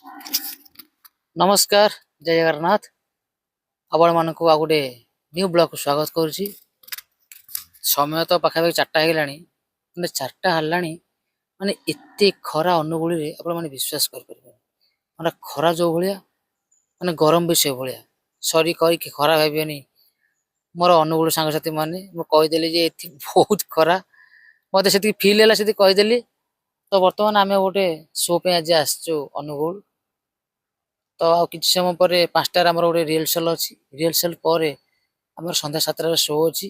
नमस्कार जय जगन्नाथ आपण मानक आ गोटे न्यू ब्लॉग स्वागत करुच्ची। समय तो पाखापाखि 4टा होगलानी कि 4टा हलानी माने एते खरा अनुगुल आपण मैंने विश्वास कर माने खरा जो भाया माने गरम भी से भाया सरी कहीकि खरा भावियोनी मोर अनुगुल सांगसाथी मैंने मुझे जे बहुत खरा मत से फिल है से कहीदेली। तो बर्तमान आम गोटे शो पे आज आसचु अनुगुल। तो आ कि समय पर 5टार आम गोटे रिहर्सल अच्छी रिहर्सल पर आम सन्ध्या 7टार शो अच्छी।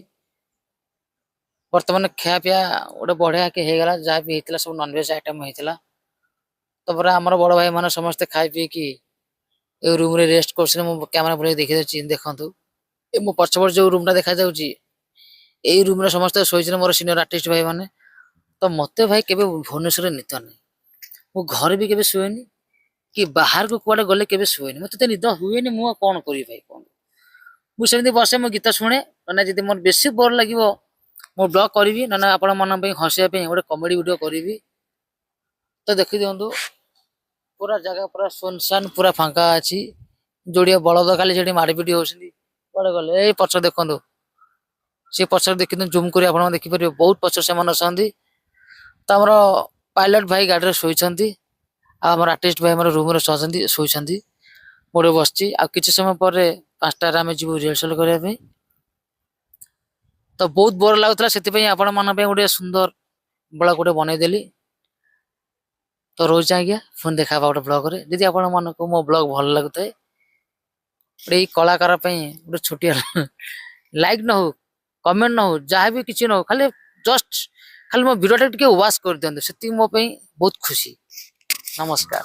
बर्तमान खायापिया गोटे बढ़िया के होगला जहाँ भी होता सब नॉनवेज आइटम होता। तो पूरा आम बड़ भाई मैंने समस्ते खाई पी कि रूम रे रेस्ट कर कैमेरा बुले देखी देखु मो पछपट जो रूम टा देखा यही रूम रे समस्त शोचे मोर सीनियर आर्टिस्ट भाई मैंने। तो मत भाई के भुवनेश्वर निद नहीं मो घर भी के शुएनी कि बाहर को कुआडे गले के शुएनी मत निद हुए मुझे कौन करी भाई कौन मुझे बसे मो गीत शुणे ना जी मोर बेसी बोर लगे मो ब्लॉग करी ना आपण मन हंसापी गोटे कमेडी वीडियो करी। तो देखी दिंतु पूरा जगह पूरा सुनसान पूरा फांका अच्छी जोड़िए बलद खाली जो माड़पीट होती गले ये पच देखु सी पचर देखी जूम कर देखिपर बहुत पचर से अच्छा। तो आमर पायलट भाई गाड़ी शोती आम आर्टिस्ट भाई रूम शोती मोटे बस कि समय पर 5टार आम जीव रिहर्सल करने। तो बहुत बोर लगुला से आपण मन गोटे सुंदर ब्लॉग गोटे बनईदेली। तो रोज आज्ञा पुणी देखा गोटे ब्लॉग रे आपण मन को मो ब्लॉग भल लगुए गोटे कलाकार गोटे छोटिया लाइक न हो कमेंट न हो जहाँ भी किसी न हो खाली जस्ट खाली मो वीडियो टे वाच कर दिखाते से मो बहुत खुशी। नमस्कार।